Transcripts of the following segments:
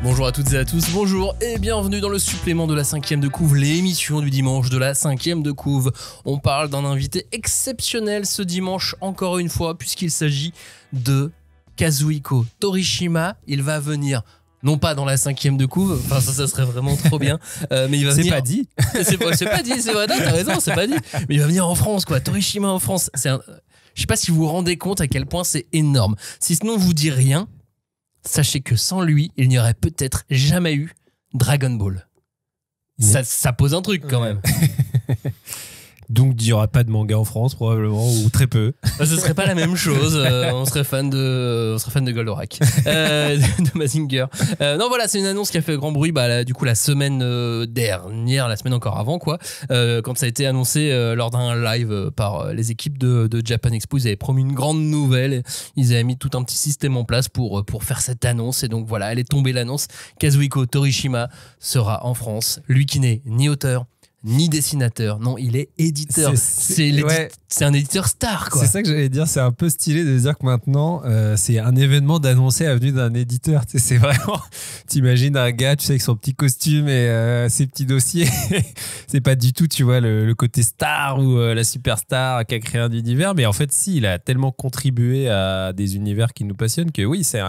Bonjour à toutes et à tous, bonjour et bienvenue dans le supplément de la 5e de couve, l'émission du dimanche de la 5e de couve. On parle d'un invité exceptionnel ce dimanche encore une fois puisqu'il s'agit de Kazuhiko Torishima. Il va venir non pas dans la 5e de couve, enfin ça serait vraiment trop bien, mais il va venir... C'est pas dit. C'est pas dit, c'est vrai, non, t'as raison, c'est pas dit. Mais il va venir en France quoi, Torishima en France. Je sais pas si vous vous rendez compte à quel point c'est énorme. Si ce nom vous dit rien, sachez que sans lui, il n'y aurait peut-être jamais eu Dragon Ball. Ça pose un truc quand même. Donc il n'y aura pas de manga en France probablement, ou très peu. Ce serait pas la même chose. On serait fan de Goldorak, de Mazinger. Non voilà, c'est une annonce qui a fait grand bruit. Du coup la semaine dernière, la semaine encore avant quoi, quand ça a été annoncé lors d'un live par les équipes de Japan Expo, ils avaient promis une grande nouvelle. Ils avaient mis tout un petit système en place pour faire cette annonce. Et donc voilà, elle est tombée l'annonce. Kazuhiko Torishima sera en France. Lui qui n'est ni auteur ni dessinateur, non, il est éditeur. C'est un éditeur star, quoi. C'est ça que j'allais dire, c'est un peu stylé de dire que maintenant, c'est un événement d'annoncer la venue d'un éditeur. Tu sais, c'est vraiment... T'imagines un gars, tu sais, avec son petit costume et ses petits dossiers. C'est pas du tout, tu vois, le côté star ou la superstar qui a créé un univers. Mais en fait, si, il a tellement contribué à des univers qui nous passionnent que oui, c'est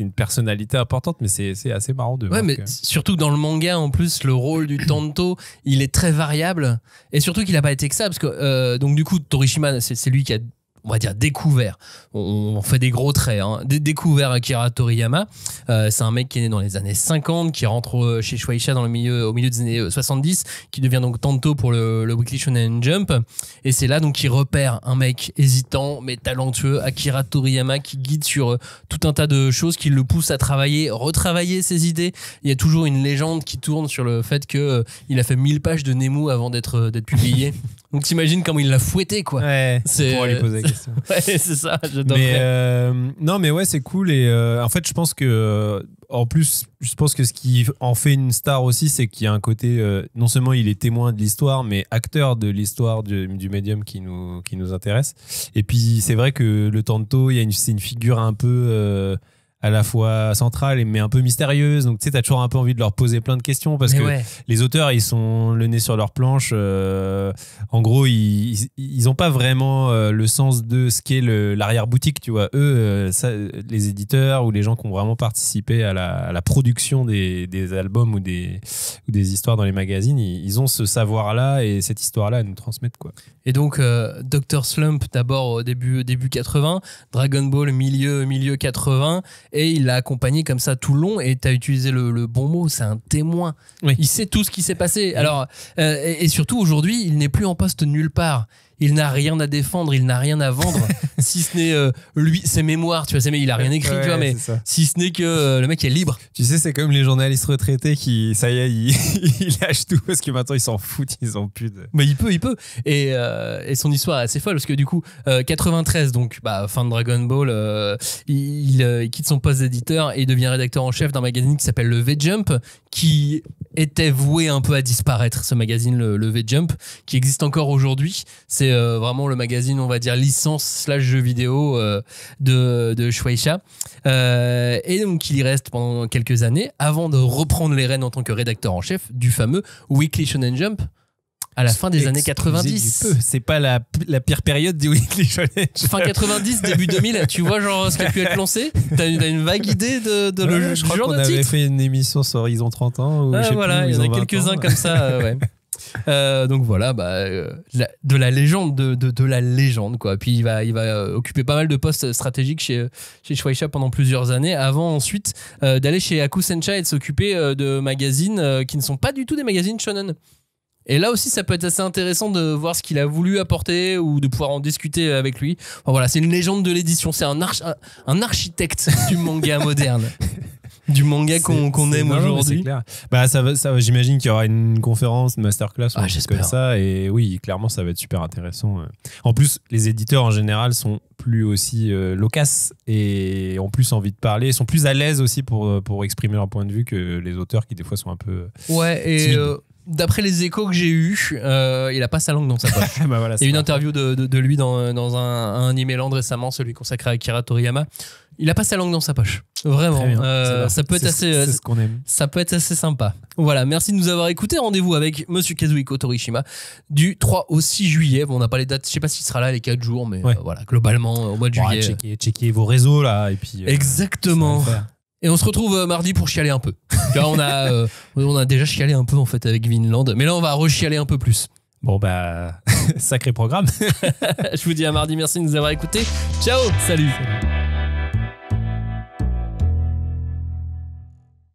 une personnalité importante, mais c'est assez marrant de voir. Ouais, mais surtout dans le manga, en plus, le rôle du Tanto, il est très variable, et surtout qu'il n'a pas été que ça parce que donc du coup Torishima c'est lui qui a, on va dire, découvert, on fait des gros traits, hein, découvert Akira Toriyama. C'est un mec qui est né dans les années 50, qui rentre chez Shueisha au milieu des années 70, qui devient donc Tanto pour le Weekly Shonen Jump, et c'est là donc qu'il repère un mec hésitant mais talentueux, Akira Toriyama, qui guide sur tout un tas de choses, qui le pousse à retravailler ses idées. Il y a toujours une légende qui tourne sur le fait que il a fait 1000 pages de Nemu avant d'être publié. Donc t'imagines comment il l'a fouetté quoi. Ouais, c'est pour lui poser la question. Ouais, c'est ça, j'adorerais. Non mais ouais, c'est cool, et en fait je pense que en plus, je pense que ce qui en fait une star aussi, c'est qu'il y a un côté, non seulement il est témoin de l'histoire, mais acteur de l'histoire du médium qui nous intéresse. Et puis c'est vrai que le Tanto, c'est une figure un peu à la fois centrale mais un peu mystérieuse, donc tu sais, t'as toujours un peu envie de leur poser plein de questions parce que les auteurs, ils sont le nez sur leur planche, en gros ils ont pas vraiment le sens de ce qu'est l'arrière-boutique, tu vois. Eux, les éditeurs ou les gens qui ont vraiment participé à la production des albums ou des histoires dans les magazines, ils ont ce savoir-là et cette histoire-là à nous transmettre, quoi. Et donc Dr Slump d'abord au début 80, Dragon Ball milieu 80, et il l'a accompagné comme ça tout le long. Et tu as utilisé le bon mot, c'est un témoin. Oui. Il sait tout ce qui s'est passé. Alors, et surtout aujourd'hui, il n'est plus en poste nulle part. Il n'a rien à défendre, il n'a rien à vendre, si ce n'est lui, ses mémoires, tu vois, il a rien écrit, tu vois, mais si ce n'est que le mec est libre. Tu sais, c'est comme les journalistes retraités qui, ça y est, ils lâchent tout parce que maintenant ils s'en foutent, ils ont plus de... Mais il peut. Et son histoire est assez folle parce que du coup, 93, donc fin de Dragon Ball, il quitte son poste d'éditeur et il devient rédacteur en chef d'un magazine qui s'appelle le V-Jump, qui était voué un peu à disparaître, ce magazine, le V-Jump, qui existe encore aujourd'hui. C'est vraiment le magazine, on va dire, licence/jeux vidéo de Shueisha. Et donc, il y reste pendant quelques années avant de reprendre les rênes en tant que rédacteur en chef du fameux Weekly Shonen Jump à la fin des années 90. C'est pas la pire période du Weekly Shonen Jump. Fin 90, début 2000, tu vois genre ce qui a pu être lancé? T'as une vague idée de le je crois genre qu'on de titre? avait fait une émission sur Horizon 30 ans. Ou voilà, il y en a quelques-uns comme ça, ouais. Donc voilà, de la légende, de la légende, quoi. Puis il va occuper pas mal de postes stratégiques chez Shueisha pendant plusieurs années, avant ensuite d'aller chez Hakusensha et de s'occuper de magazines qui ne sont pas du tout des magazines shonen. Et là aussi, ça peut être assez intéressant de voir ce qu'il a voulu apporter ou de pouvoir en discuter avec lui. Enfin, voilà, c'est une légende de l'édition, c'est un architecte du manga moderne. Du manga qu'on aime aujourd'hui. Ça va, j'imagine qu'il y aura une conférence, une masterclass ou un truc comme ça. Et oui, clairement, ça va être super intéressant. En plus, les éditeurs en général sont plus aussi loquaces et ont plus envie de parler, sont plus à l'aise aussi pour exprimer leur point de vue que les auteurs qui des fois sont un peu d'après les échos que j'ai eus, il a pas sa langue dans sa poche. Voilà, il y a une interview de lui dans un Animeland récemment, celui consacré à Akira Toriyama. Il a pas sa langue dans sa poche. Vraiment. Très bien, Ça peut être c'est ce qu'on aime. Ça peut être assez sympa. Voilà, merci de nous avoir écoutés. Rendez-vous avec Monsieur Kazuhiko Torishima du 3 au 6 juillet. Bon, on n'a pas les dates, je sais pas s'il sera là les 4 jours, mais voilà, globalement, au mois de juillet. Checkez vos réseaux là, et puis. Exactement. Et on se retrouve mardi pour chialer un peu. Là, on a déjà chialé un peu en fait avec Vinland, mais là on va rechialer un peu plus. Bon bah, sacré programme. Je vous dis à mardi, merci de nous avoir écoutés. Ciao, salut.